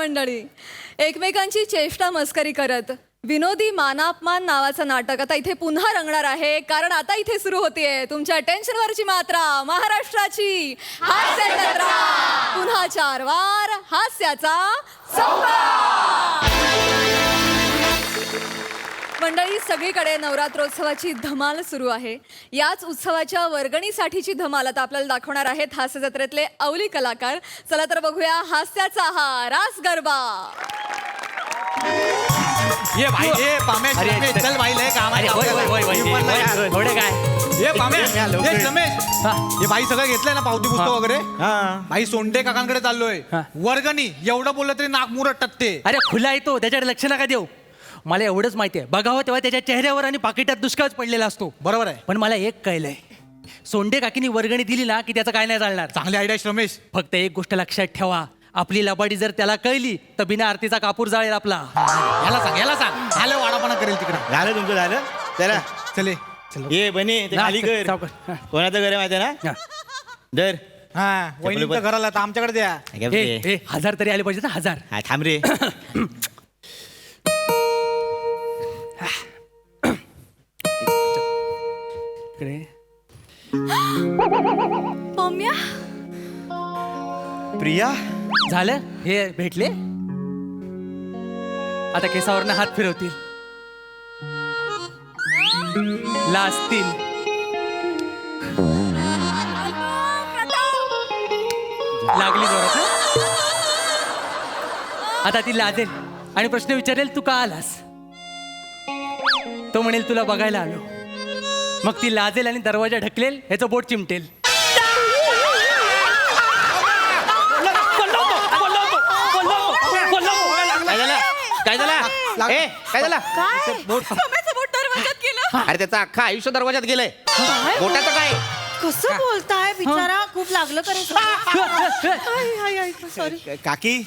मंडळी, एकमेकांची चेष्टा मस्करी करत विनोदी मानापमान नावाचं नाटक आता इथे पुन्हा रंगणार आहे. कारण आता इथे सुरू होतीये तुमच्या टेन्शनवरची मात्रा, महाराष्ट्राची हास्य जत्रा. पुन्हा 4 वार हास्याचा संवाद. मंडळी, सगळीकडे नवरात्रोत्सवाची धमाल सुरू आहे. याच उत्सवाच्या वर्गणीसाठीची धमाल आता आपल्याला दाखवणार आहेत हास्य जत्रेतले अवली कलाकार. चला तर बघूया हास्याचा हा रास गरबा. ये भाई, ये पामे, चल भाई, लय काम आहे. थोडे काय ये पामे, ये रमेश, हे भाई सगळं घेतलंय ना, पावती पुस्तक वगैरे. भाई सोंडे काकांकडे चाललोय. वर्गणी एवढं बोललं तरी नाक मुरट टकते. अरे खुला येतो, त्याच्याकडे लक्ष नका देऊ. मला एवढंच माहिती आहे, बघावं तेव्हा त्याच्या चेहऱ्यावर आणि पाकिटात दुष्काळच पडलेला असतो. बरोबर आहे. पण मला एक कळलंय, सोंडे काकीनी वर्गणी दिली ना की त्याचं काय नाही चालणार. चांगली आयडिया रमेश. फक्त एक गोष्ट लक्षात ठेवा, आपली लबाडी जर त्याला कळली तर बिना आरतीचा कापूर जाळेल आपला. याला सांग आलं वाडापणा करेल तिकडे. झालं तुमचं, झालं. चला चले. ये बने ते खाली कर. सावकाश. कोणाचं घर आहे माहिती आहे ना? दर हा, वहिनीच्या घराला तर आमच्याकडे द्या. ए, 1000 तरी आले पाहिजे ना, 1000. हा, थांब रे. पम्या, प्रिया, झालं हे भेटले. आता केसावरनं हात फिरवतील, लाजतील. लागली जोरात ना? आता ती लाजेल आणि प्रश्न विचारेल, तू का आलास. तो म्हणेल तुला बघायला आलो. मग ती लाजेल आणि दरवाजा ढकलेल, ह्याचं बोट चिमटेल. काय झालं? ए, काय झालं? पम्याचं बोट दरवाजात गेलं. अरे त्याचं अख्खं आयुष्य दरवाजात गेलंय. बोटाचं काय? कसं बोलताय बिचारा, खूप लागलं करायचं. सॉरी काकी,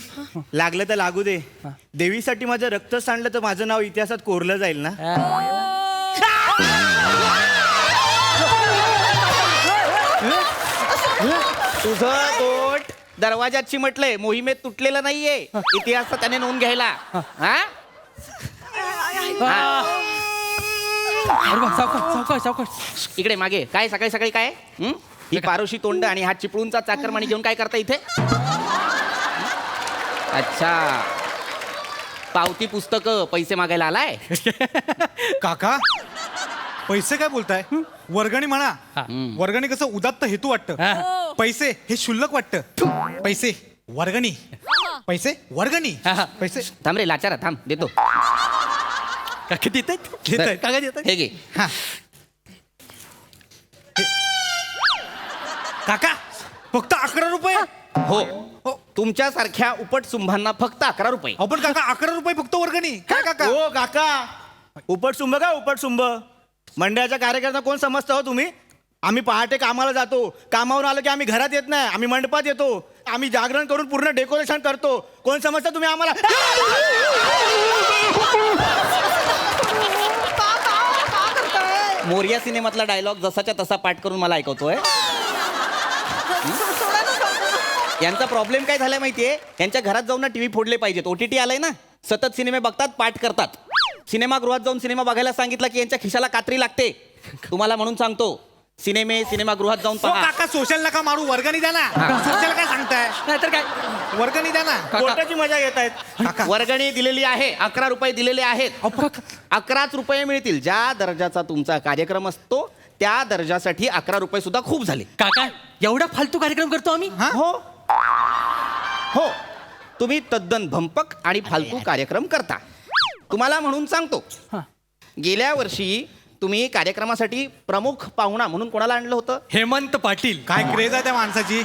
लागलं तर लागू दे. देवीसाठी माझं रक्त सांडलं तर माझं नाव इतिहासात कोरलं जाईल ना. तुझं बोट दरवाजात चिमटलंय, मोहिमेत तुटलेलं नाहीये. इतिहासात त्याने नोंद घ्यायला. हा? सावकाश. इकडे मागे काय सकाळी सकाळी काय? ही पारोशी तोंड आणि हा चिपळूणचा चाकरमानी घेऊन काय करता इथे? अच्छा, पावती पुस्तक पैसे मागायला आलाय. काका, पैसे काय बोलताय? वर्गणी म्हणा. वर्गणी कसं उदात्त हेतू वाटतं. पैसे हे शुल्लक वाटतं. पैसे वर्गणी, पैसे वर्गणी, पैसे. थांब रे लाचारा, थांब देतो. काका देतात, काका देतात. हे घे. हा. काका, फक्त 11 रुपये. हो, तुमच्या सारख्या उपट सुंभांना फक्त 11 रुपये. आपण काका 11 रुपये फक्त वर्गणी. काय काका? हो काका, उपटसुंभ का उपटसुंभ? मंडळाच्या कार्यकर्ता कोण समजता हो तुम्ही? आम्ही पहाटे कामाला जातो, कामावरून आलो की आम्ही घरात येत नाही, आम्ही मंडपात येतो, आम्ही जागरण करून पूर्ण डेकोरेशन करतो. कोण समजता तुम्ही आम्हाला? मोरिया सिनेमातला डायलॉग जसाच्या तसा पाठ करून मला ऐकवतोय. यांचा प्रॉब्लेम काय झालाय माहितीये? यांच्या घरात जाऊन ना टीव्ही फोडले पाहिजेत. OTT आलंय ना, सतत सिनेमे बघतात, पाठ करतात. सिनेमागृहात जाऊन सिनेमा बघायला सांगितलं की यांच्या खिशाला कात्री लागते. तुम्हाला म्हणून सांगतो, सिनेमागृहात जाऊन हो पहा. काका, सोशल नका मारू, वर्गणी द्या ना. सोशल काय सांगताय? नाहीतर काय, वर्गणी द्या ना. कोर्टाची मजा घेत आहेत. वर्गणी दिलेली आहे, 11 रुपये दिलेले आहेत. 11च रुपये मिळतील. ज्या दर्जाचा तुमचा कार्यक्रम असतो त्या दर्जासाठी 11 रुपये सुद्धा खूप झाले. काका एवढा फालतू कार्यक्रम करतो आम्ही. हो हो, तुम्ही तद्दन भंपक आणि फालतू कार्यक्रम करता. तुम्हाला म्हणून सांगतो, गेल्या वर्षी तुम्ही कार्यक्रमासाठी प्रमुख पाहुणा म्हणून कोणाला आणलं होतं? हेमंत पाटील. काय क्रेज आहे त्या माणसाची.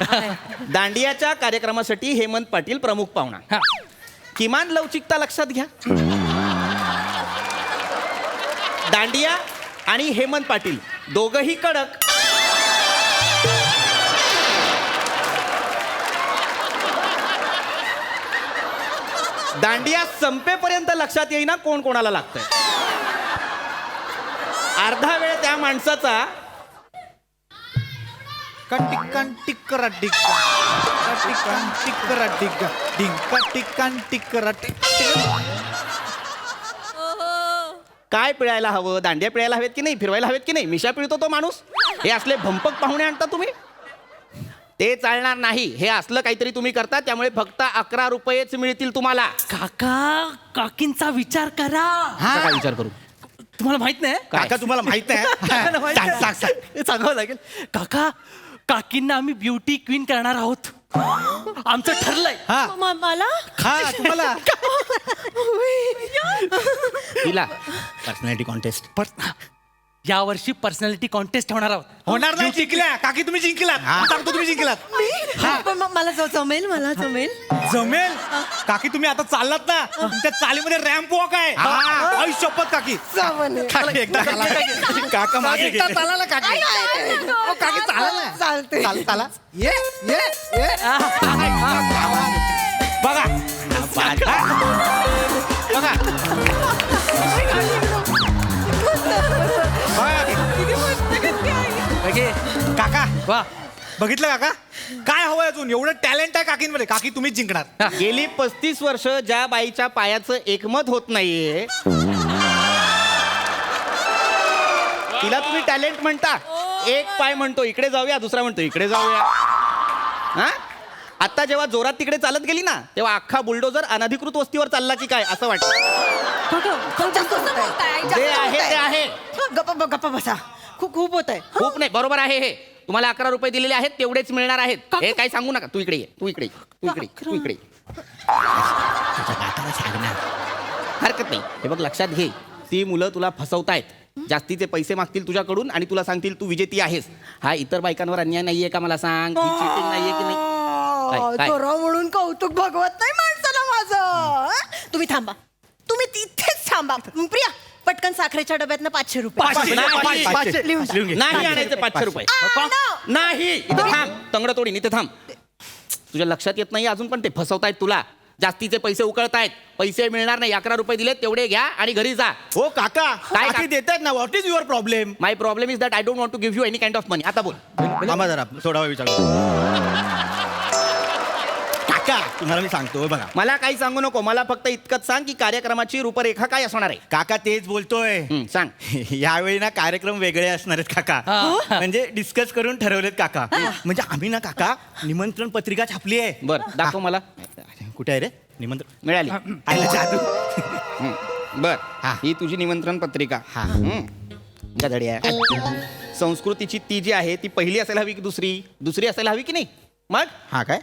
दांडियाच्या कार्यक्रमासाठी हेमंत पाटील प्रमुख पाहुणा. किमान लवचिकता लक्षात घ्या. दांडिया आणि हेमंत पाटील दोघही कडक. दांडिया संपेपर्यंत लक्षात येईना कोण कोणाला लागतंय. अर्धा वेळ त्या माणसाचा डिंका टिक्कान टिक्करा टिक्का टिक्कान टिक्करा टिक्का डिंका टिक्कान टिक्करा काय पिळायला हवं? दांड्या पिळायला हवेत की नाही? फिरवायला हवेत की नाही? मिशा पिळतो तो माणूस. हे असले भंपक पाहुणे आणता तुम्ही, ते चालणार नाही. हे असलं काहीतरी तुम्ही करता, त्यामुळे फक्त 11 रुपयेच मिळतील तुम्हाला. काका काकींचा विचार करा. काय विचार करू? तुम्हाला माहित नाही काका तुम्हाला माहित काकांना माहित आहे नाही. हे सांगावं लागेल. काका काकींना आम्ही ब्युटी क्वीन करणार आहोत. आमचं ठरलंय. हा मला हा तुम्हाला तिला पर्सनॅलिटी कॉन्टेस्ट या वर्षी पर्सनॅलिटी कॉन्टेस्ट होणार आहोत. होणार नाही. जिंकल्या काकी, तुम्ही जिंकलात. सांगतो तुम्ही जिंकलात. पण मला जमेल, मला जमेल. जमेल. काकी तुम्ही आता चाललात ना, तुमच्या चालीमध्ये रॅम्प वॉक आहे. आई शपथ काकी. काकी एकदा चाला. काका मागे एकदा गेले. चाला ना, काकी. अहो, काकी चाला ना. चालते. चाला ये ये ये बघा बघा काका वा बघितलं काका, काय हवंय अजून? एवढं टॅलेंट आहे काकींमध्ये. काकी तुम्हीच जिंकणार. गेली 35 वर्ष ज्या बाईच्या पायाचं एकमत होत नाहीये, तिला तुम्ही टॅलेंट म्हणता. एक पाय म्हणतो इकडे जाऊया, दुसरा म्हणतो इकडे जाऊया. हा, आता जेव्हा जोरात तिकडे चालत गेली ना, तेव्हा अख्खा बुलडोजर अनधिकृत वस्तीवर चालला की काय असं वाटतं. जे आहे ते आहे. गप्पा बसा. खूप होत आहे. खूप नाही, बरोबर आहे. हे तुम्हाला 11 रुपये दिलेले आहेत, तेवढेच मिळणार आहेत. हे काही सांगू नका. तू इकडे ये, तू इकडे ये, तू इकडे ये, तू इकडे ये. हरकत नाही. हे बघ, लक्षात घे, ती मुलं तुला फसवतायत. जास्तीचे पैसे मागतील तुझ्याकडून आणि तुला सांगतील तू विजेती आहेस. हा इतर बायकांवर अन्याय नाहीये का? मला सांग. ही cheating नाहीये की नाही? काय? चोरा म्हणून कौतुक भगवत नाही माणसाला माझं. तुम्ही थांबा, तुम्ही तिथेच थांबा. प्रिया, पटकन साखरेच्या डब्यातनं 500 रुपये. नाही आणायचं 500 रुपये. नाही, इथे थांब. तंगड तोडीन, इथे थांब. तुझ्या लक्षात येत नाही अजून, पण ते फसवतायत तुला. जास्तीचे पैसे उकळतायत. पैसे मिळणार नाही. 11 रुपये दिलेत, तेवढे घ्या आणि घरी जा. हो काका, काय काकी देतात ना. What is your problem? My problem is that I don't want to give you any kind of money. आता बोल. थांबा जरा, थोडा वेळ विचार. काका तुम्हाला मी सांगतो बघा. मला काही सांगू नको. मला फक्त इतकंच सांग की कार्यक्रमाची रूपरेखा काय असणार आहे. काका तेच बोलतोय. सांग. यावेळी ना कार्यक्रम वेगळे असणार आहेत काका. म्हणजे डिस्कस करून ठरवलेत काका. म्हणजे आम्ही ना काका निमंत्रण पत्रिका छापली आहे. बर, दाखव मला. कुठे आहे रे निमंत्रण? मिळाली. आयला जादू. बर, ही तुझी निमंत्रण पत्रिका. गधडी आहे. संस्कृतीची ती जी आहे ती पहिली असायला हवी की दुसरी असायला हवी की नाही? मग हा काय?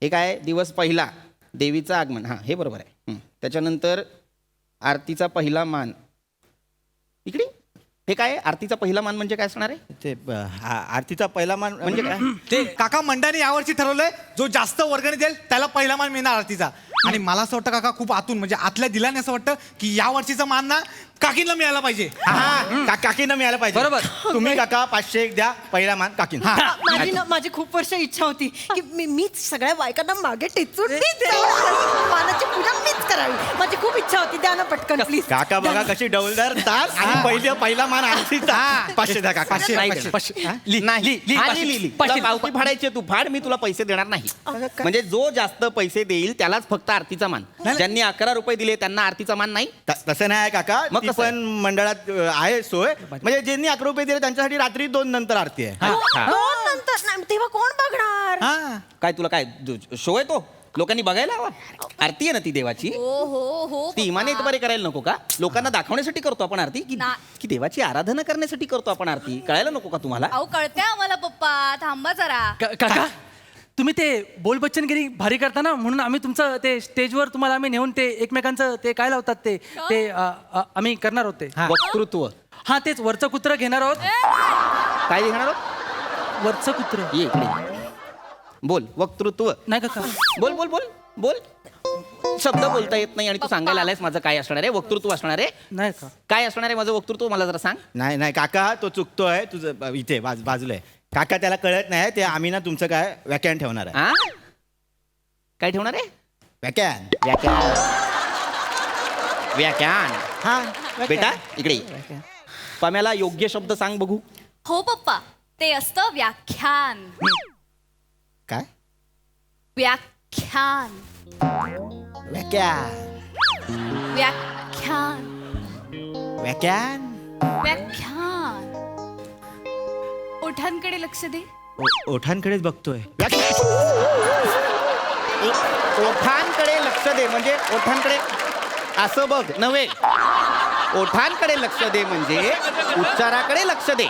हे काय? दिवस पहिला, देवीचं आगमन. हा, हे बरोबर आहे. त्याच्यानंतर आरतीचा पहिला मान. इकडे हे काय? आरतीचा पहिला मान म्हणजे काय असणार आहे? ते आरतीचा पहिला मान म्हणजे काय? ते काका मंडळाने यावर्षी ठरवलंय, जो जास्त वर्गणी देईल त्याला पहिला मान मिळणार आरतीचा. आणि मला असं वाटतं काका, खूप आतून म्हणजे आतल्या दिलाने असं वाटतं की या वर्षीचा मान ना काकींना मिळायला पाहिजे. काकींना मिळायला पाहिजे. बरोबर. तुम्ही काका 500 द्या, पहिला मान काकींना. माझी खूप वर्ष इच्छा होती की मीच सगळ्या बायकांना मागे टेचून मानाची पूजा मीच करावी. माझी खूप इच्छा होती. द्या ना पटकन प्लीज. काका बघा कशी डौलदार तार आणि पहिला मान आरतीचा. 500 द्या काका. 500. तुला पावती फाडायची आहे, तू फाड. मी तुला पैसे देणार नाही. म्हणजे जो जास्त पैसे देईल त्यालाच फक्त आरतीचा मान. ज्यांनी 11 रुपये दिले त्यांना आरतीचा मान नाही. तसं नाही काका. मग ती कसं पण मंडळात आहे सोय. म्हणजे ज्यांनी 11 रुपये दिले त्यांच्यासाठी रात्री 2 नंतर आरती आहे. दोन नंतर नाही, तेव्हा कोण बघणार? हा. काय तुला काय शो आहे तो? लोकांनी बघायला हवा. आरती आहे ना ती देवाची. हो ती इमाने बरे करायला नको का? लोकांना दाखवण्यासाठी करतो आपण आरती की देवाची आराधना करण्यासाठी करतो आपण आरती? कळायला नको का तुम्हाला? अहो कळतंय आम्हाला पप्पा. थांबा जरा. काका तुम्ही ते बोल बच्चनगिरी भारी करता ना, म्हणून आम्ही तुमचं ते स्टेजवर तुम्हाला आम्ही नेऊन ते एकमेकांचं ते काय लावतात ते आम्ही करणार होते. वक्तृत्व. हा तेच वरचं कुत्र घेणार आहोत. काय घेणार आहोत? वरचं कुत्र. ये इकडे. बोल. वक्तृत्व. नाही काका. बोल बोल बोल बोल. शब्द बोलता येत नाही आणि तू सांगायला आलायस माझं काय असणार आहे? वक्तृत्व असणार आहे. नाही का? काय असणार आहे माझं वक्तृत्व? मला जरा सांग. नाही नाही काका, तो चुकतोय. तुझं इथे बाजूला आहे काका. त्याला कळत नाही. ते आम्ही ना तुमचं काय व्याख्यान ठेवणार आहे. हा, काय ठेवणार आहे? व्याख्यान. व्याख्यान. व्याख्यान. हा बेटा इकडे ये. पम्याला योग्य शब्द सांग बघू. हो पप्पा. ते असतं व्याख्यान. काय व्याख्यान. व्याख्यान व्याख्यान. व्याख्यान व्याख्यान. ओठांकडे लक्ष दे. ओठांकडेच बघतोय. ओठांकडे लक्ष दे म्हणजे ओठांकडे असं बघ नव्हे. ओठांकडे लक्ष दे म्हणजे उच्चाराकडे लक्ष दे.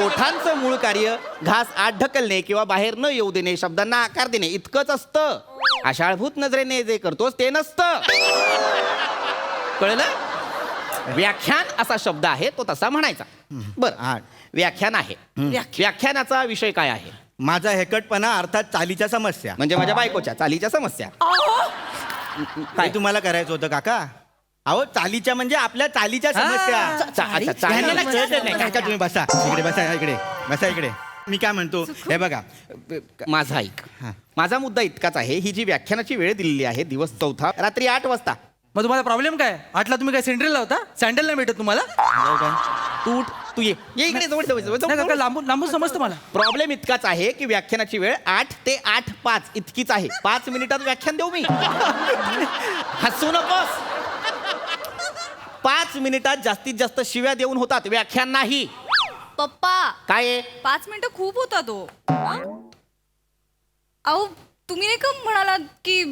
ओठांचं मूळ कार्य घास आत ढकलणे किंवा बाहेर न येऊ देणे, शब्दांना आकार देणे इतकंच असतं. आशाळभूत नजरेने जे करतोस ते नसतं. कळलं? व्याख्यान असा शब्द आहे तो तसा म्हणायचा. बरं, व्याख्यान आहे. व्याख्यानाचा विषय काय आहे? माझा हेकटपणा अर्थात चालीच्या समस्या. म्हणजे माझ्या बायकोच्या चालीच्या समस्या. काय तुम्हाला करायचं होतं काका? अहो चालीच्या म्हणजे आपल्या चालीच्या समस्या. ह्यांना कळतच नाही. काका तुम्ही बसा इकडे, बसा इकडे, बसा इकडे. मी काय म्हणतो हे बघा, माझा ऐक. माझा मुद्दा इतकाच आहे, ही जी व्याख्यानाची वेळ दिलेली आहे दिवस 4 रात्री 8 वाजता. मग तुम्हाला प्रॉब्लेम काय? 8ला तुम्ही काय सेंट्रलला होता? सँडल नाही भेटत तुम्हाला? तू उठ, तू ये इकडे जवळ नाही काका, लांबून लांबून समजतं मला. प्रॉब्लेम इतकाच आहे की व्याख्यानाची वेळ 8 ते 8:05 इतकीच आहे. 5 मिनिटात व्याख्यान देऊ मी? हसू नकोस. 5 मिनिटात जास्तीत जास्त शिव्या देऊन होतात, व्याख्यान नाही. पप्पा, काय आहे? 5 मिनिटं खूप होता तो. अहो तुम्ही नाही का म्हणालात की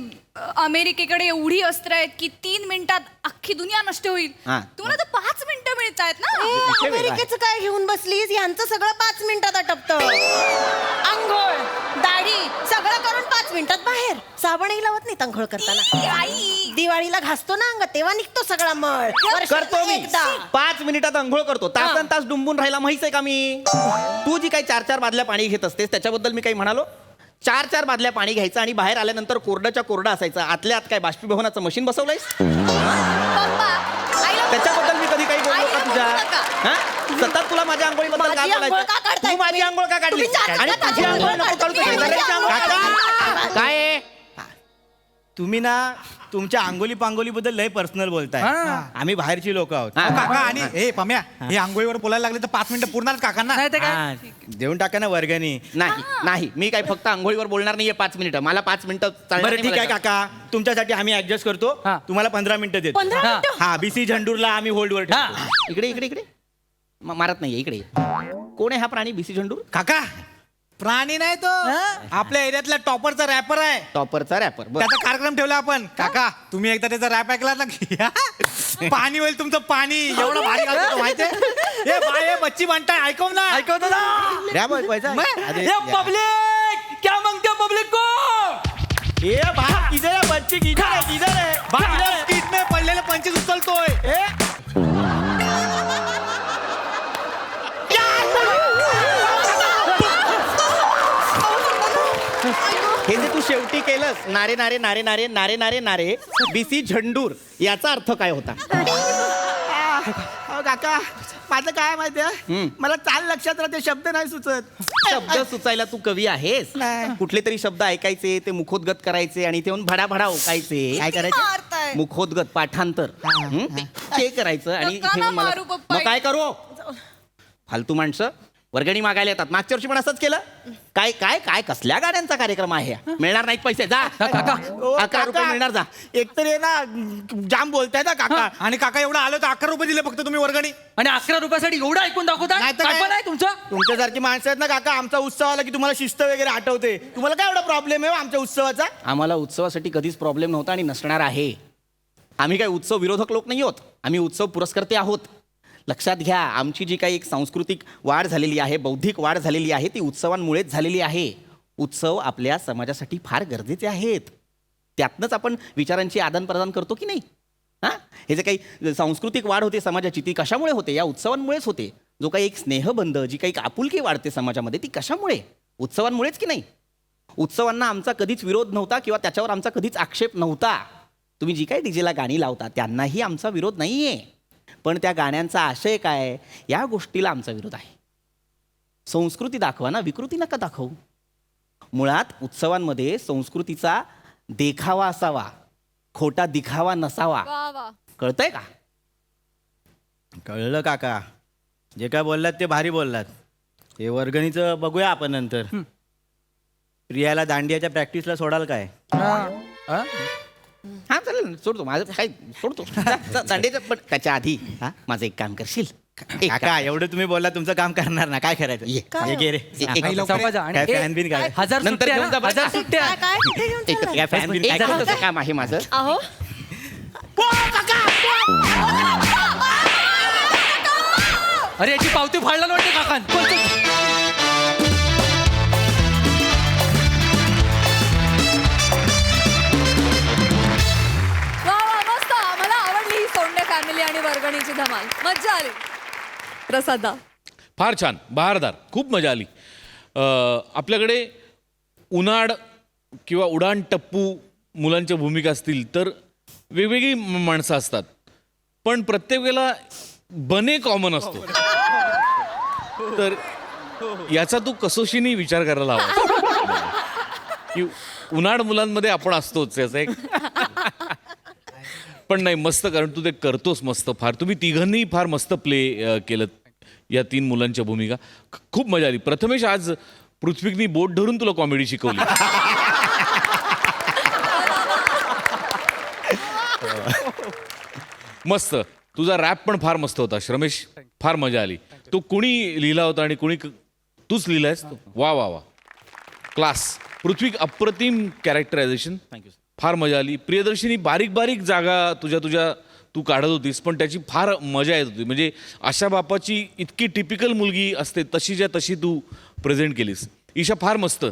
अमेरिकेकडे एवढी अस्त्र आहेत की 3 मिनिटात अख्खी दुनिया नष्ट होईल. हा. तुम्हाला तर 5 मिनिटं मिळत आहेत ना. विषय वेगळा आहे. अमेरिकेचं काय घेऊन बसलीस? यांचं सगळं 5 मिनिटात आटपतं. आंघोळ, दाढी सगळं करून 5 मिनिटात बाहेर. साबणही लावत नाही आंघोळ करताना. ई, आई. दिवाळीला घासतो ना अंग तेव्हा निघतो सगळा मळ. करतो मी. एकदा 5 मिनिटात अंघोळ करतो. तासन तास डुंबून राहायला माहित आहे का मी? तू जी काही 4-4 बादल्या पाणी घेत असतेस त्याच्याबद्दल मी काही म्हणालो? 4-4 बादल्या पाणी घ्यायचं आणि बाहेर आल्यानंतर कोरड्याच्या कोरडा असायचं. आतल्या आत काय बाष्पीभवनाचं मशीन बसवलंयस? पप्पा, आईला त्याच्याबद्दल मी कधी काही बोललो का आईला तुझ्या? बोलू नका. हा? सतत तुला माझ्या आंघोळीबद्दल काय माझी आंघोळ का बोलायचं? काढताय तू माझी तुम्ही? आंघोळ का काढली? तुम्ही चार आणि चार तुझी आंघोळ आंघोळ नको काढता. करू, तुम्ही शेजाऱ्यांची माझी आंघोळ आंघोळ काढ. काय आहे? तुम्ही ना तुमच्या अंगोली पांगोली बद्दल लय पर्सनल बोलताय. हा. आम्ही बाहेरची लोक आहोत. हा. काका आणि हे पम्या हे आंघोळीवर बोलायला लागले तर 5 मिनिटं पूर्णच काकांना. नाही ते काय? हा, देऊन टाका ना वर्गणी. नाही नाही, मी काही फक्त आंघोळीवर बोलणार नाहीये 5 मिनिटं. मला 5 मिनिटं चालणार बरं नाही ठीक आहे मला. काका, तुमच्यासाठी आम्ही ऍडजस्ट करतो. हा. तुम्हाला 15 मिनिटं देतो. 15 हा. मिनिटं हा, बीसी झंडूरला आम्ही होल्डवर ठेवतो. हा. इकडे इकडे इकडे मारत नाहीये. इकडे कोण आहे हा प्राणी? बीसी झंडूर काका प्राणी नाही तो, आपल्या एरियातला टॉपरचा रॅपर आहे. टॉपरचा रॅपर. त्याचा कार्यक्रम ठेवला आपण. काका तुम्ही एकदा त्याचा रॅप ऐकला ना की पाणी होईल तुमचं पाणी. एवढं भारी घालतो तो माहितीये. ए बाय बच्ची म्हणताय ऐकव ना. ऐकवतो ना. द्या बघ पैसा. अरे, ये पब्लिक क्या मांगते हो पब्लिक को? ए भाई किधर है बच्ची? किधर है? किधर है? बाय स्ट्रीट में पडलेले 25 उचलतोय. हे जे तू शेवटी केलंस, नारे नारे नारे नारे नारे नारे नारे बीसी झंडूर, याचा अर्थ काय होता? अहो, काका माझं काय माहितीये, मला चाल लक्षात राहते, शब्द नाही सुचत. शब्द सुचायला तू कवी आहेस? नाही. कुठले तरी शब्द ऐकायचे, ते मुखोद्गत करायचे आणि ते येऊन भडाभडा ओकायचे. काय करायचं? मारताय. मुखोद्गत पाठांतर ते करायचं आणि नका इथे ना येऊन मला मारू पप्पा. मग काय करू? फालतू माणसं वर्गणी मागायला येतात. मागच्या वर्षी पण असंच केलं. काय काय काय कसल्या गाड्यांचा कार्यक्रम आहे हा? मिळणार नाहीत पैसे. जा काका 11 रुपये मिळणार. जा. एकतर ये ना जाम बोलताय ना काका. आणि काका एवढं आलं तर 11 रुपये दिले फक्त तुम्ही वर्गणी. आणि 11 रुपयासाठी एवढं ऐकून दाखवता? नाही तर काय? काय पण आहे तुमचं? तुमच्यासारखी माणसं आहेत ना काका, आमचा उत्सव आला की तुम्हाला शिस्त वगैरे आठवते. तुम्हाला काय एवढा प्रॉब्लेम आहे हो आमच्या उत्सवाचा? आम्हाला उत्सवासाठी कधीच प्रॉब्लेम नव्हता आणि नसणार आहे. आम्ही काही उत्सव विरोधक लोक नाही आहोत. आम्ही उत्सव पुरस्कर्ते आहोत. लक्षात घ्या, आमची जी काही एक सांस्कृतिक वाढ झालेली आहे, बौद्धिक वाढ झालेली आहे, ती उत्सवांमुळेच झालेली आहे. उत्सव आपल्या समाजासाठी फार गरजेचे आहेत. त्यातनंच आपण विचारांची आदानप्रदान करतो की नाही? हां, हे जे काही सांस्कृतिक वाढ होते समाजाची, ती कशामुळे होते? या उत्सवांमुळेच होते. जो काही एक स्नेहबंध, जी काही आपुलकी वाढते समाजामध्ये, ती कशामुळे? उत्सवांमुळेच की नाही? उत्सवांना आमचा कधीच विरोध नव्हता किंवा त्याच्यावर आमचा कधीच आक्षेप नव्हता. तुम्ही जी काही डीजेला गाणी लावता त्यांनाही आमचा विरोध नाही आहे. पण त्या गाण्यांचा आशय काय, या गोष्टीला आमचा विरोध आहे. संस्कृती दाखवा ना, विकृती नका दाखवू. मुळात उत्सवांमध्ये संस्कृतीचा देखावा असावा, खोटा दिखावा नसावा. वा वा. कळतंय का? कळलं काका, जे काय बोललात ते भारी बोललात. हे वर्गणीचं बघूया आपण नंतर. प्रियाला दांडियाच्या प्रॅक्टिसला सोडाल काय? हा चालेल ना, सोडतो माझं काय सोडतो दांडेचं. पण त्याच्या आधी माझं एक काम करशील? एक काका एवढं तुम्ही बोलला तुमचं काम करणार ना, काय करायचं? ये घे रे. चौका जा. आणि काय fan बिन काय? 1000 नंतर सुट्ट्या घेऊन जा ना, बरं. 1000 सुट्ट्या. काय कुठे घेऊन चाललाय? या fan बिन काय करायचं काम आहे माझं. अहो अरे याची पावती फाडला नव्हते काकान. वा वा मस्त मला आवडली ही सोंडे फॅमिली आणि वर्गणीची धमाल. मज्जा आली. प्रसादा फार छान, बहारदार, खूप मजा आली. आपल्याकडे उन्हाळ किंवा उडाण टप्पू मुलांच्या भूमिका असतील तर वेगवेगळी माणसं असतात, पण प्रत्येक वेळेला बने कॉमन असतो. तर याचा तू कसोशीने विचार करायला हवा की उन्हाळ मुलांमध्ये आपण असतोच याचा एक. पण नाही मस्त, कारण तू ते करतोस मस्त फार. तुम्ही तिघांनी फार मस्त प्ले केलं या 3 मुलांच्या भूमिका. खूप मजा आली. प्रथमेश, आज पृथ्वीकनी बोट धरून तुला कॉमेडी शिकवली. मस्त. तुझा रॅप पण फार मस्त होता श्रमेश, फार मजा आली. तो कुणी लिहिला होता आणि कुणी तूच लिहिलायस? वा वा वा, क्लास. पृथ्वी, अप्रतिम कॅरेक्टरायझेशन, थँक्यू. फार मजा आली. प्रियदर्शिनी, बारीक बारीक जागा तुझ्या तू काढत होतीस, पण त्याची फार मजा येत होती. म्हणजे अशा बापाची इतकी टिपिकल मुलगी असते तशीच्या तशी तू प्रेझेंट केलीस. ईशा, फार मस्त.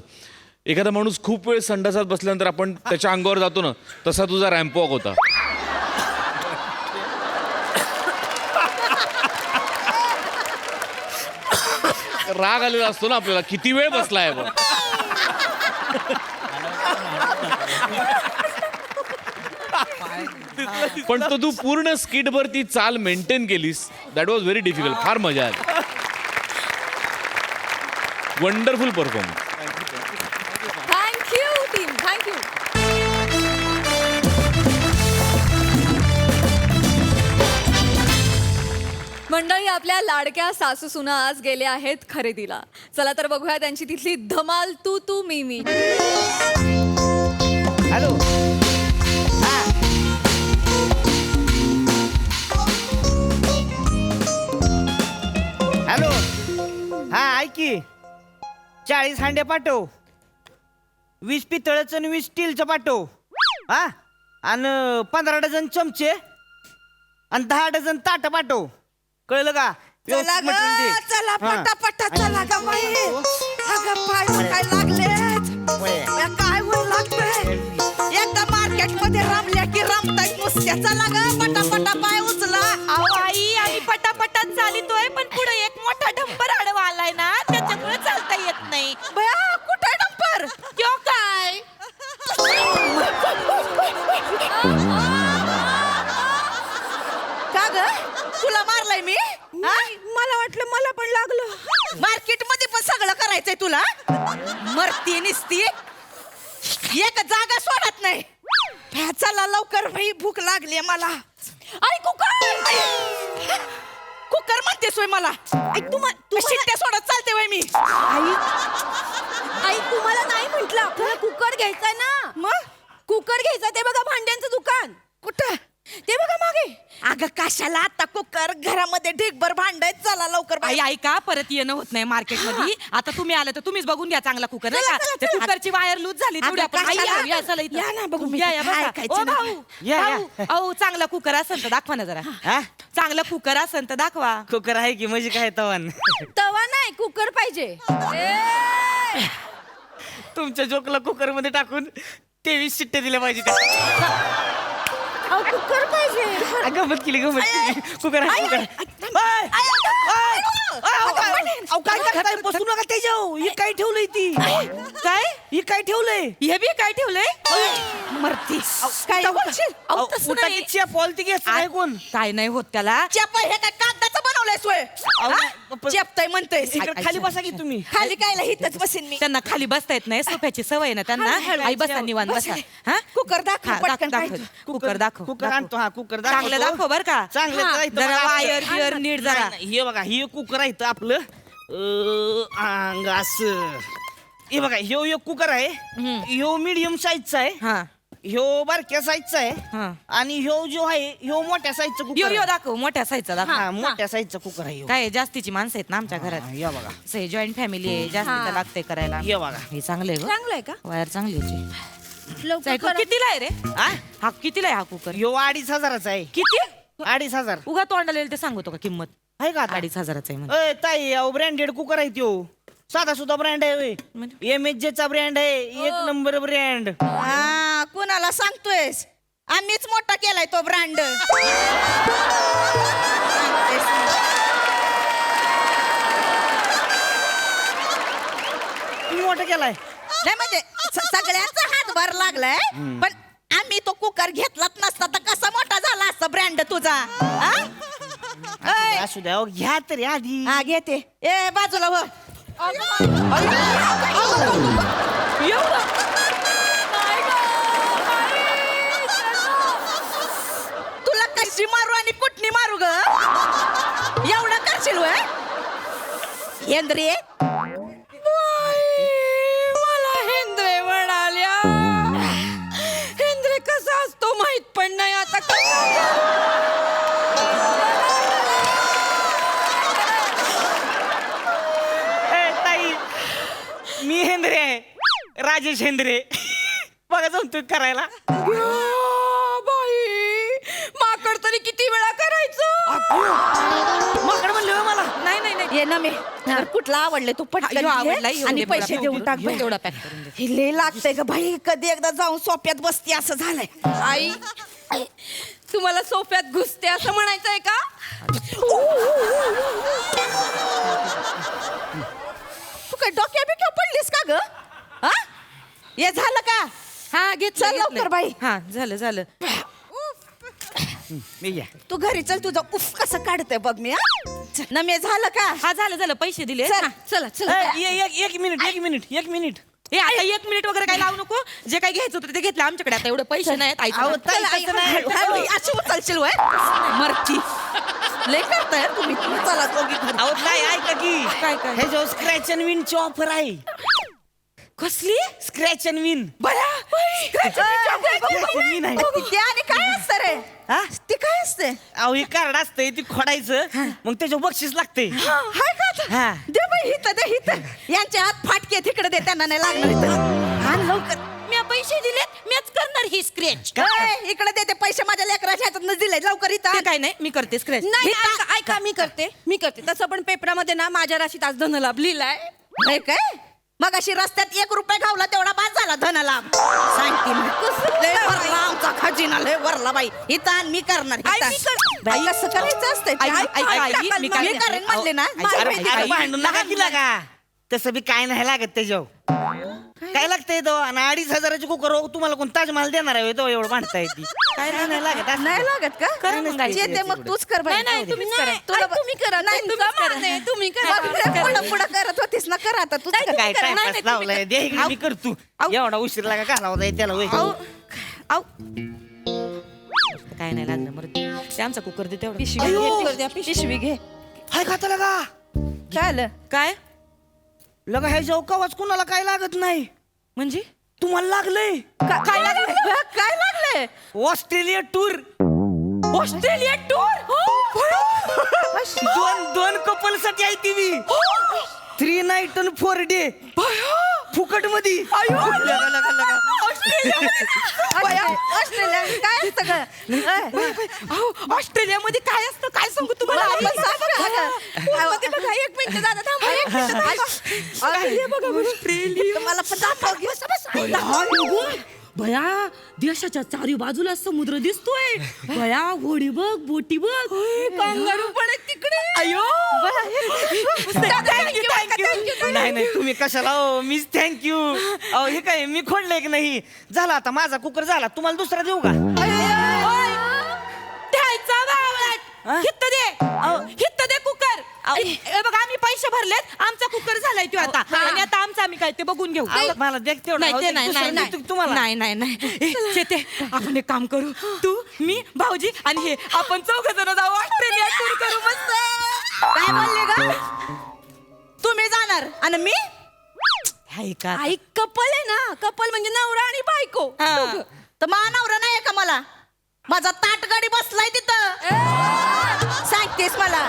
एखादा माणूस खूप वेळ संडासात बसल्यानंतर आपण त्याच्या अंगावर जातो ना, तसा तुझा रॅम्प वॉक होता. राग आलेला असतो ना आपल्याला, किती वेळ बसलाय बघ. पण तो तू पूर्ण स्किटभर ती चाल मेंटेन केलीस. That was very difficult. फार मजा आली. Wonderful performance. Thank you team, thank you. मंडळी, आपल्या लाडक्या सासू सुना आज गेल्या आहेत खरेदीला. चला तर बघूया त्यांची तिथली धमाल. तू तू मी मी. हॅलो. हॅलो. हा ऐक की, 40 हांडे पाठव, 20 पितळचं आणि 20 स्टीलचं पाठव. हा, आणि 15 डझन चमचे आणि 10 डझन ताट पाठव. कळलं का? चला व्यवस्थित ग, मटण दे. चला हा. पटापटा चला ग बाई. अगं पाय काय लागलेत, या काय ऊन लागतंय. एकदा मार्केट मध्ये रमल्या की रमतायत नुसत्या. चला ग पटापटा पाय उचला. अहो आई, आम्ही पटापटात चालितोय, पण पुढे एक मोठा डंपर आडवा आलाय ना, त्याच्यामुळे चालता येत नाही. बया कुठे डंपर? क्यों काय? का ग, तुला मारलाय मी? मला वाटलं मला पण लागलं. मार्केट मध्ये पण सगळं करायचंय तुला. मरती निसती, एक जागा सोडत नाही. चला लवकर भाई, भूक लागली मला. आई कुकर, कुकर म्हणतेस होय मला? तू शिट्ट्या सोडत चालते वय मी. आई तुम्हाला नाही म्हंटल, आपल्याला कुकर घ्यायचा ना. मग कुकर घ्यायचा, ते बघा भांड्यांचं दुकान. कुठं? ते बघा मागे. अगं कशाला आता कुकर, घरामध्ये ढीगभर भांडायत. चला लवकर आई बाई. ऐका, परत येणं होत नाही मार्केट मध्ये. आता तुम्ही आलं तर तुम्हीच बघून घ्या चांगला कुकर, नाही चला, का? चला, त्या चला. कुकरची वायर लूज झाली अगं, थोडी. आपण आई, कशाला? या चला इथं. या ना, बघू मी. या काय बघा. ऐकायचं ओ नाही. भाऊ, या, भाऊ, अहो चांगला कुकर असेल तर दाखवा ना जरा. हा? चांगला कुकर असेल तर दाखवा. कुकर आहे की, म्हणजे काय तवान. तवा नाही, कुकर पाहिजे. तुमच्या जोकला कुकर मध्ये टाकून 23 शिट्ट्या दिल्या पाहिजे. कुकर पाहिजे. गमत केली कुकर आहे, कुकर आहे. काय करताय? बसू नका त्याच्यावर. हे काय ठेवलंय ती? काय हे काय ठेवलंय? हे बी काय ठेवलंय? मरती काय बोलशील? अहो, तसं नाही. पॉल ती घेत नाही कोण? काय नाही होत त्याला. चेप हे काय कागदाचं बनवलंय सोय? चेपताय म्हणतोय. इकडे खाली बसा की तुम्ही. खाली कायला हिथच बसीन मी. त्यांना खाली बसता येत नाही, सोफ्याची सवय ना त्यांना. आई बसा निवांत बसा. हा? कुकर दाखव हा, पटकन दाखव. पाहिजे. कुकर दाखव. कुकर दाखव. आणतो. हा कुकर दाखवतो. चांगलं दाखव बर का. चांगलं हा, तर इथं जरा बघा. वायर बियर नीट जरा. नाही, हे बघा, हे कुकर आहे इथं आपलं. अंग असं हे बघा ह्यो कुकर आहे ह्यो मीडियम साईजचा आहे हा ह्यो बारक्या साईजचा आहे हा. आणि ह्यो जो आहे ह्यो मोठ्या साईजचा यो कुकर यो आहे. दाखव मोठ्या साईजचा दाखव हा मोठ्या साईजचा कुकर आहे ह्यो. काय जास्तीची माणसं आहेत ना आमच्या घरात हा, या बघा जॉईंट फॅमिली आहे जास्त लागते करायला हे बघा हे चांगलं आहे चांगलं आहे का वायर चांगली आहे लवकर कितीला आहे रे आ? हा कितीला आहे हा कुकर ह्यो 2500 आहे किती 2500 उगा तोंडाला येईल ते सांगतो का किंमत आहे का आता? 2500 आहे म्हणून. अय ताई अहो ब्रँडेड कुकर आहे त्यो साधा सुद्धा ब्रँड आहे MHJ चा ब्रँड आहे एक नंबर ब्रँड हा कोणाला सांगतोयस आम्हीच मोठा केलाय तो ब्रँड मोठा केलाय नाही म्हणजे सगळ्यांचा हातभार लागलाय पण आम्ही तो कुकर घेतलाच नसता तर कसा मोठा झाला असता ब्रँड तुझा हा? ऐ, असू द्या अहो, घ्या तरी आधी हा घेते ए बाजूला हो तुला कशी मारू आणि कुठनी मारू ग एवढं करशील वय हेंद्रे मला हेंद्रे म्हणाल्या हेंद्रे कसा असतो माहित पण नाही आता ए, ताई मी हेंद्रे आहे राजेश हेंद्रे बघा जमतोय करायला बाई माकड तरी किती वेळा करायचं माकड म्हणलं होय मला नाही नाही नाही ये ना मी तर कुठला आवडले तू पटकन ह्यो घे आवडला, ह्यो आणि दे पैसे मला. देऊन टाक ह्यो बाई. तेवढा पॅक करून दे हे लय लागतंय ग भाई कधी एकदा जाऊन सोप्यात बसते असं झालंय आई तुम्हाला सोफ्यात घुसते असं म्हणायचंय का तू काय डोक्या बिक्या पडलीस का ग हा हे झालं का हा घेत चल लवकर बाई. हा झालं झालं मी घ्या तू घरी चल तुझं उफ कसं काढतंय बघ मी हा नमे झालं का हा झालं झालं पैसे दिले चल हा. चला चला एक मिनिट हे आता 1 मिनिट वगैरे काय लावू नको जे काही घ्यायचं होतं ते घेतलं आमच्याकडे आता एवढे पैसे नाहीत आईच्या अहो, घरात. चल, आई, हळू, अशी उचलशील वय मरची लय करताय तुम्ही चला दोघी घरी. अहो नाही ऐका की काय, काय? हे जो स्क्रॅच अँड विन ची ऑफर आहे कसली स्क्रॅच अँड विन बया विन आहे ते आणि काय असतं रे हा ते काय असते अहो हे कार्ड असतंय ती खोडायचं मग त्याच्यावर बक्षीस लागते हाय का आता? हा. दे बाई हित दे हित यांच्या हात फाटके तिकडे दे त्यांना नाही लागणार इथं. हा लवकर मी पैसे दिलेत मीच करणार ही स्क्रॅच ए, इकडे दे ते पैसे माझ्या लेकराच्या हातात दिले लवकर इथं ते आण. काय नाही मी करते स्क्रॅच नाही ऐका मी करते तसं पण पेपरामध्ये ना माझ्या राशीत आज धनलाभ लिहिलाय नाही काय मग अशी रस्त्यात 1 रुपया घावला तेवढा बाद झाला धनलाभ सांगते मी. लय वरला आमचा खजिना लय वरला बाई इथं आण, मी करणार आई, इथं. मी कर- बाई कसं करायचं असतंय ते? आई, आई, आई, आई, आई, टाकाल मी मग. काय- मी करेन म्हणले ना आई, माझी अरे, माहिती अरे आहे. भांडून नका तिला का तसं बी काय नाही लागत त्याच्यावर काय लागतंय तो आणि 2500ची कुकर तुम्हाला कोण ताजमहाल देणार आहे तो एवढं भांडताय ती काय नाही लागत असं. नाही लागत का कर मग आई. येते मग तूच कर बाई. नाही, नाही, तुम्हीच करा. तुला तुम्ही करा नाही तुमचा तुम्हीच करा. मान आहे, तुम्ही करा. मग पुढं पुढं करत होतीस ना कर आता तूच कर. काय नाही, टाइमपास नाही, लावलाय दे इकडे मी करतो एवढा उशीर लागा घालावता आहे त्याला होय. आऊ काय नाही लागलं मर ते आमचा कुकर दे तेवढं पिशवी घे, पिशवी घे हाय खाता लगा काय आलं काय लगा ह्या जेवकावाच कुणाला काय लागत नाही म्हणजे तुम्हाला लागलंय काय लागलं काय लागलंय ऑस्ट्रेलिया टूर ऑस्ट्रेलिया टूर दोन कपल साठी आहे ती मी 3 नाईट आणि 4 डे फुकट मध्ये ऑस्ट्रेलिया काय असतं ग ऑस्ट्रेलियामध्ये काय असतं काय सांगू तुम्हाला मला पण सांग ना. मध्ये बघा 1 मिनिट दादा थांबा 1 मिनिट ऑस्ट्रेलिया बघा ऑस्ट्रेलिया मला पण दाखव बस, बस. भया देशाच्या चारी बाजूला समुद्र दिसतोय भया होडी बघ बोटी बघ कांगारू पण आहेत तिकडे अयो नाही नाही तुम्ही कशाला हो मीच थँक्यू अहो हे काय मी खोडलंय की नाही झाला आता माझा कुकर झाला तुम्हाला दुसरा देऊ का द्यायचा बावळट हित्त दे कुकर हे बघा आम्ही पैसे भरलेत आमचा कुकर झालाय तो आता आणि आता आमचा आम्ही काय ते बघून घेऊ अहो, मला देख तेवढं नाही अहो, ते ते नाही दुसरं नाही देतो नाही तुम्हाला नाही नाही नाही चेते आपण एक काम करू तू मी भाऊजी आणि हे आपण 4 जण जाऊ ऑस्ट्रेलिया टूर करू मस्त काय बोलले ग तुम्ही जाणार आणि मी हाय का आई कपल आहे ना, कपल म्हणजे नवरा आणि बायको. हा. तर मानवरा नाही का मला? माझा ताटगाडी बसलाय तिथं. सांगतेस मला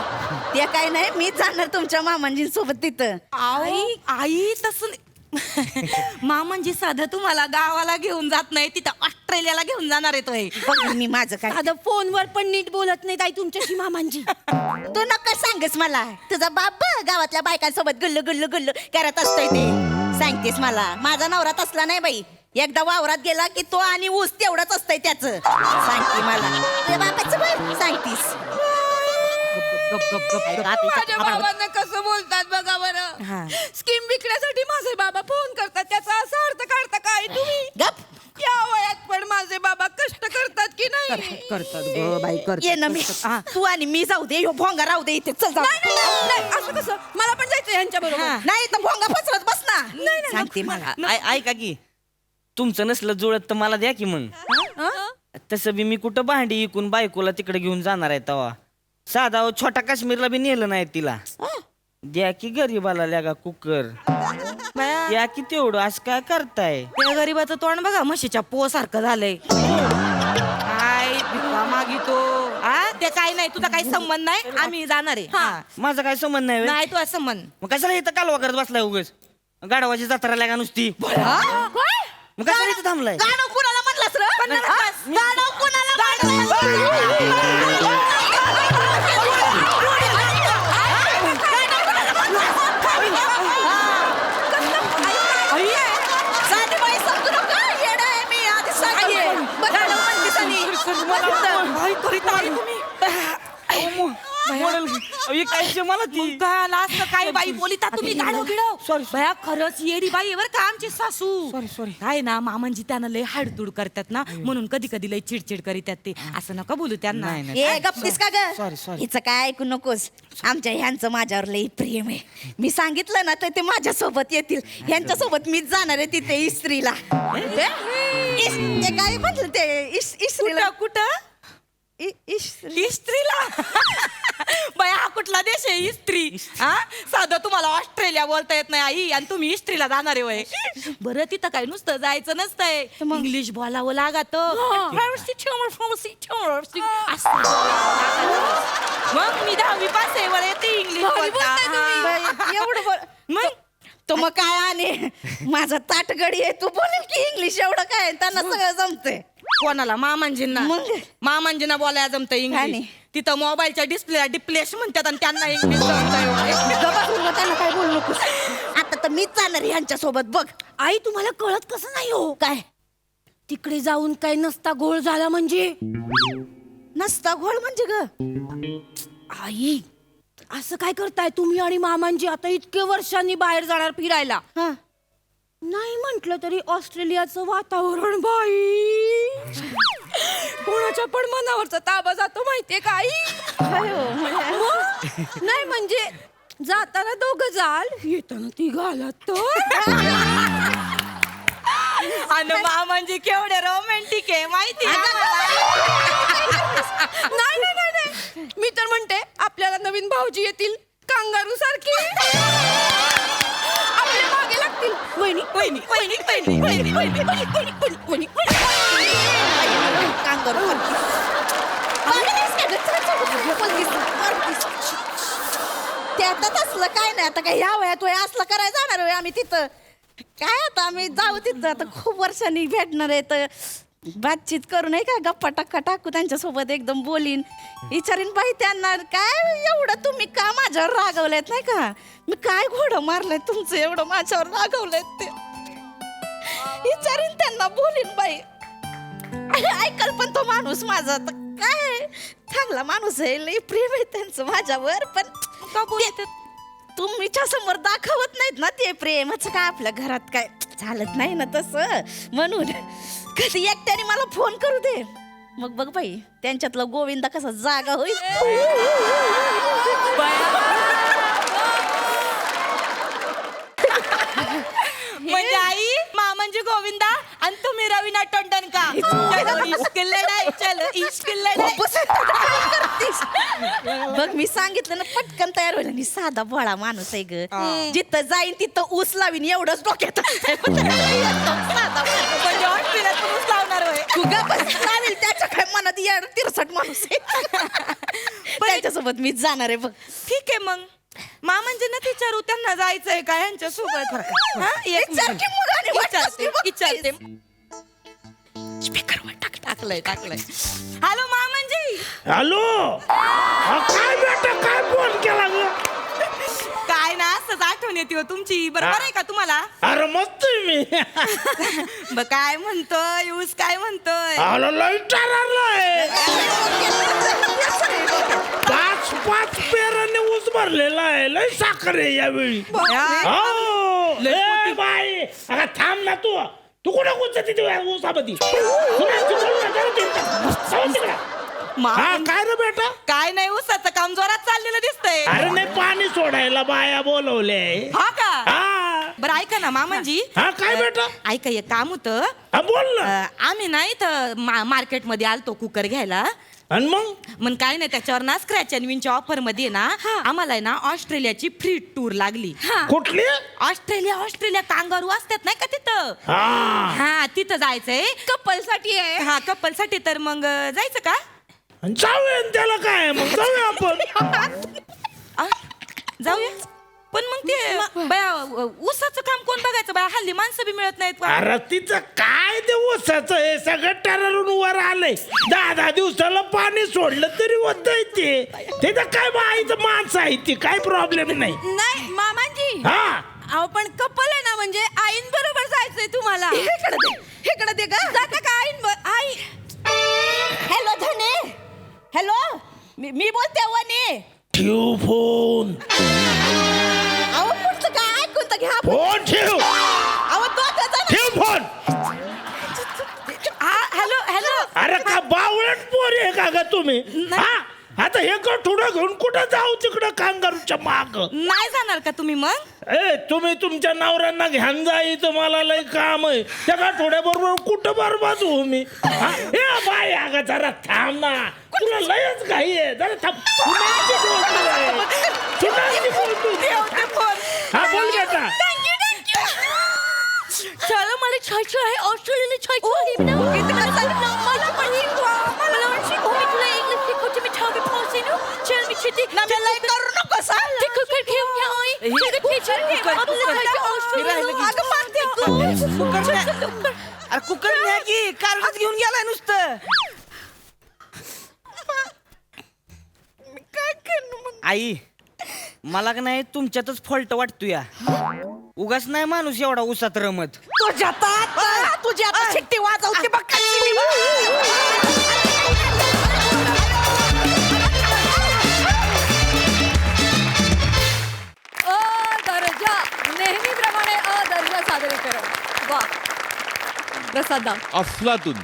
ते काय नाही, मीच जाणार तुमच्या मामांजींसोबत तिथं. आई आई तसं मामांजी साधं तुम्हाला गावाला घेऊन जात नाही, तिथं ऑस्ट्रेलियाला घेऊन जाणार आहे तोय. बघ मी माझं काय. आता फोनवर पण नीट बोलत नाही ताई तुमच्याशी मामांजी. तू नका सांगस मला. तुझा बाप गावातल्या बायकांसोबत गुल्लू गुल्लू गुल्लू करत असतोय ते. सांगतेस मला माझा नवरा तसला नाही बाई. एकदा वावरात गेला की तो आणि ऊस तेवढंच असतंय त्याचं. सांगते मला तुझ्या बापाचं बघ सांगतीस. माझ्या बाबांना कसं बोलतात बघा बरं. स्कीम विकण्यासाठी माझे बाबा फोन करतात, त्याचा असा अर्थ काढता काय तुम्ही? गप या वयात पण माझे बाबा कष्ट करतात की नाही? ये ना मी. तू आणि मी जाऊ दे, ह्यो भोंगा राहू दे इथे. चल जाऊ. नाही, असं कसं? मला पण जायचं यांच्या बरोबर. नाही तर भोंगा पसरत बस ना. सांगते मला. ऐका की तुमचं नसलं जुळत तर मला द्या की मग. तसं बी मी कुठं भांडी इकून बायकोला तिकडे घेऊन जाणार आहे तेव्हा. साधा छोटा काश्मीरला बी नेलं नाही तिला. द्या की गरीबाला लागा कुकर. द्या की तेवढं असं काय करताय? त्या गरीबाचं तोंड बघा म्हशीच्या पो सारखं झालंय. काय भिका मागितो. ते काय नाही, तुझा काही संबंध नाही, आम्ही जाणार आहे. हा. माझा काय संबंध नाही व्हय? नाही तुझा संबंध. मग कशाला इथं कालवा करत बसलाय उगाच? गाढवाची जत्रा लागा नुसती. मग कशाला इथं थांबलाय? गाणं कुणाला म्हणलास रे? गाणं कुणाला म्हणलास? साधी बाई समजू नका, येडा आहे मी, आधीच सांगते. गाणं म्हणतेस आणि. मला ती काय बाई बोलिता तुम्ही गाडव गिडव. भया खरंच येडी बाई आहे बरं का आमची सासू. सॉरी काय ना मामांजी त्यांना लय हाडतूड करतात ना, म्हणून कधी कधी लय चिडचिड करीतात ते. असं नका बोलू त्यांना. ए गप्पीस का ग? Sorry. हिचं काय ऐकू नकोस. आमच्या ह्यांचं माझ्यावर लई प्रेम आहे. मी सांगितलं ना तर ते माझ्या सोबत येतील. ह्यांच्या सोबत मीच जाणार आहे तिथे इस्त्रीला. ते काय म्हटलं ते इस्त्रीला? कुठं इस्त्री. इस्त्रीला? बाया हा कुठला देश आहे इस्त्री? हा साधं तुम्हाला ऑस्ट्रेलिया बोलता येत नाही आई, आणि तुम्ही इस्त्रीला जाणार आहे वय. बरं तिथं काय नुसतं जायचं नसतंय, इंग्लिश बोलावं लागत. मग मी 10वी पास आहे बरं, येते इंग्लिश बोलता. एवढं मग तो मग काय आणि माझा ताटगडी आहे. तू बोलेल की इंग्लिश एवढं काय? त्यांना सगळं जमतंय. कोणाला? मामांजींना. मग? मामांजींना बोलायला जमतं काय इंग्लिश. नाही? तिथं मोबाईलच्या डिस्प्लेला डिप्लेश म्हणतात आणि त्यांना इंग्लिश जमतंय. त्यांना काय बोलू नको. आता तर मीच जाणार आहे ह्यांच्या सोबत. बघ आई तुम्हाला कळत कसं नाही हो? काय तिकडे जाऊन काय नसता गोळ झाला म्हणजे? नसता घोळ म्हणजे ग? आई असं काय करताय तुम्ही आणि मामांजी? आता इतके वर्षांनी बाहेर जाणार फिरायला. नाही म्हंटल तरी ऑस्ट्रेलियाचं वातावरण बाई, कोणाच्या पण मनावरचा ताबा जातो माहितीये का आई? नाही म्हणजे जाताना दोघं जाल, येताना ती घालत. आणि मामांजी केवढे रोमॅन्टिक आहे माहिती नाही नाही नाही नाही, मी तर म्हणते आपल्याला नवीन भाऊजी येतील कांगारू सारखी, आपल्या मागे लागतील. वहिनी वहिनी वहिनी वहिनी वहिनी वहिनी वहिनी वहिनी कांगारू त्यातच असलं काय नाही. आता काय ह्या वयात वय असलं करायला जाणार होय आम्ही तिथं? काय आता आम्ही जाऊ तिथं. आता खूप वर्षांनी भेटणार आहे तर बातचीत करू नये का, गप्पा टक्का टाकू त्यांच्यासोबत, एकदम बोलीन, विचारीन बाई त्यांना काय एवढं तुम्ही का माझ्यावर रागवलेत नाही का? मी काय घोडं मारलंय तुमचं एवढं माझ्यावर रागवलेत ते विचारीन त्यांना, बोलीन बाई. ऐकल पण तो माणूस माझा तर काय चांगला माणूस आहे, लई प्रेम आहे त्यांचं माझ्यावर. पण तुमच्या समोर दाखवत नाहीत ना ते प्रेमाचं. काय आपल्या घरात काय चालत नाही ना तसं, म्हणून कधी एकट्याने मला फोन करू दे. मग बघ बाई त्यांच्यातला गोविंदा कसा जागा होईल. म्हणजे आई मामांजी गोविंदा आणि तुम्ही रवीना टंडन का? चलो इश्क लढाई, चलो इश्क लढाई. काय करतीस? बघ मी सांगितलं ना पटकन तयार होईल आणि साधा भोळा माणूस आहे ग जिथं जाईन तिथं ऊस लावीन एवढंच डोक्यात असतंय. साधा माणूस. म्हणजे ऑस्ट्रेलियात पण ऊस लावणार होय. तू गप्प बस, लावेल त्याच्या काय मनात येणार तिरसट माणूस आहे. त्याच्यासोबत मीच जाणार आहे बघ. ठीक आहे मग मामांचे ना विचारू त्यांना जायचंय का यांच्या सोबत हा, एक विचार की मग आणि वाट विचारते कसली बघतेस? विचारते स्पीकरवर टाकलंय हॅलो मामांजी. हॅलो काय बेटा काय फोन केला ग काय ना असंच आठवण येते हो तुमची. बरोबर आहे का तुम्हाला? अरे मस्त आहे मी ब काय म्हणतोय ऊस काय म्हणतोय? आलो लय टरलाय 5 पेराने ऊस भरलेला आहे लय साखर आहे यावेळी हो ए बाई अगं थांब ना तू कुठं कुठं तिथे ऊसामध्ये हा काय रे बेटा काय नाही ऊसाचं काम जोरात चाललेलं दिसतंय. अरे नाही पाणी सोडायला बाया बोलवले हा का? हा बरं ऐका ना मामांजी. हा काय बेटा ऐका एक काम होतं. हा बोल ना आम्ही ना इथं मार्केटमध्ये आलतो कुकर घ्यायला. आणि मग काय नाही त्याच्यावर ना स्क्रॅच अँड विनच्या ऑफर मध्ये ना आम्हाला आहे ना ऑस्ट्रेलियाची फ्री टूर लागली. कुठली ऑस्ट्रेलिया कांगारू असतात नाही का तिथं. हा तिथं जायचंय कपल साठी आहे. हा कपल साठी तर मग जायचं का? जाऊया न त्याला काय मग जाऊया आपण जाऊया पण मग ते बया ऊसाचं काम कोण बघायचं बया हल्ली माणसं बी मिळत नाहीत. अरे तिचं काय ते ऊसाचं हे सगळं टररून वर आलंय 10 दिवसाला पाणी सोडलं तरी होतंय ते तिथं काय बाईचं माणसं आहे ती काय प्रॉब्लेम नाही. नाही मामांजी हा अहो पण कपल आहे ना म्हणजे आईन बरोबर जायचंय तुम्हाला. इकडे दे ग. जाता का आई? हॅलो धने. हॅलो मी बोलते वने. ठेव फोन अहो पुढचं काय ऐकून तर घ्या. फोन ठेव अहो ठेव फोन हॅलो अरे का बावळट पोरी आहे का ग तुम्ही हा आता हे थोडं घेऊन कुठं जाऊ तिकडं कांगारूच्या माग नाही जाणार का तुम्ही मग? ए तुम्ही तुमच्या नवऱ्यांना घ्यान जायचं मला लय काम आहे त्या थोड्या बरोबर कुठं बरबाद होऊ मी हे बाय अगं जरा थांब ना तुला लयच घाई आहे जरा थांब हा बोल बेटा चला मला छायचं आहे ऑस्ट्रेलियाला छायचं आहे ना. मला पण मला शिकव मी तुला इंग्लिश शिकवते मी ठावे पावसे नो चल मी चिती लय करू नको सांग. ते कुकर घेऊन घ्या आई ते टीचर घे आपल्याला जायचं ऑस्ट्रेलियाला. अगं मारते अरे कुकर न्या की कारच घेऊन गेलाय नुसतं. आई मला का नाही तुमच्यातच फॉल्ट वाटतो या उगाच नाही माणूस एवढा उसात रमत. तुझी आता शिट्टी वाजवते बघ कशी मी. दर्जा नेहमीप्रमाणे दर्जा सादरीकरण. वा प्रसादा. अफलातून.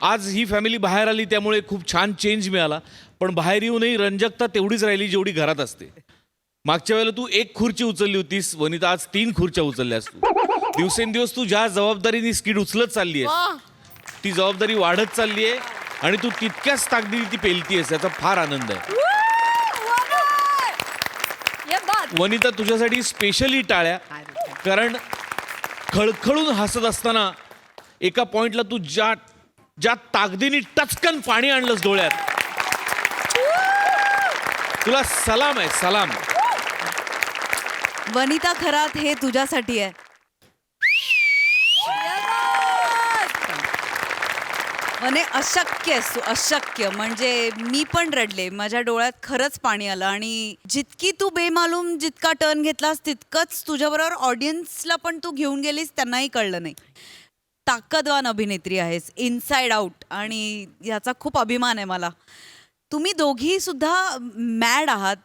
आज ही फॅमिली बाहेर आली त्यामुळे खूप छान चेंज मिळाला पण बाहेर येऊनही रंजकता तेवढीच राहिली जेवढी घरात असते. मागच्या वेळेला तू 1 खुर्ची उचलली होतीस वनिता आज 3 खुर्च्या उचलल्यास तू. दिवसेंदिवस तू ज्या जबाबदारीने स्किड उचलत चालली आहेस ती जबाबदारी वाढत चालली आहे आणि तू तितक्याच ताकदीने ती पेलतीयस याचा फार आनंद आहे. वनिता तुझ्यासाठी स्पेशली टाळ्या कारण खळखळून हसत असताना एका पॉइंटला तू ज्या ताकदीने टचकन पाणी आणलंस डोळ्यात तुला सलाम आहे सलाम. वनिता खरात हे तुझ्यासाठी आहे. वने अशक्य आहेस तू अशक्य म्हणजे मी पण रडले माझ्या डोळ्यात खरंच पाणी आलं आणि जितकी तू बेमालूम जितका टर्न घेतलास तितकंच तुझ्याबरोबर ऑडियन्सला पण तू घेऊन गेलीस त्यांनाही कळलं नाही. ताकदवान अभिनेत्री आहेस इनसाइड आउट आणि याचा खूप अभिमान आहे मला. तुम्ही दोघी सुद्धा मॅड आहात.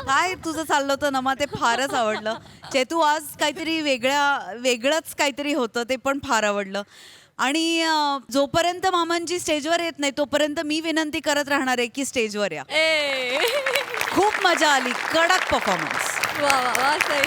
काय तुझं चाललं होतं नमा ते फारच आवडलं. चेतू आज काहीतरी वेगळंच काहीतरी होतं ते पण फार आवडलं. आणि जोपर्यंत मामांजी स्टेजवर येत नाही तोपर्यंत मी विनंती करत राहणार आहे की स्टेजवर या. खूप मजा आली कडक परफॉर्मन्स. वा वा वा सई.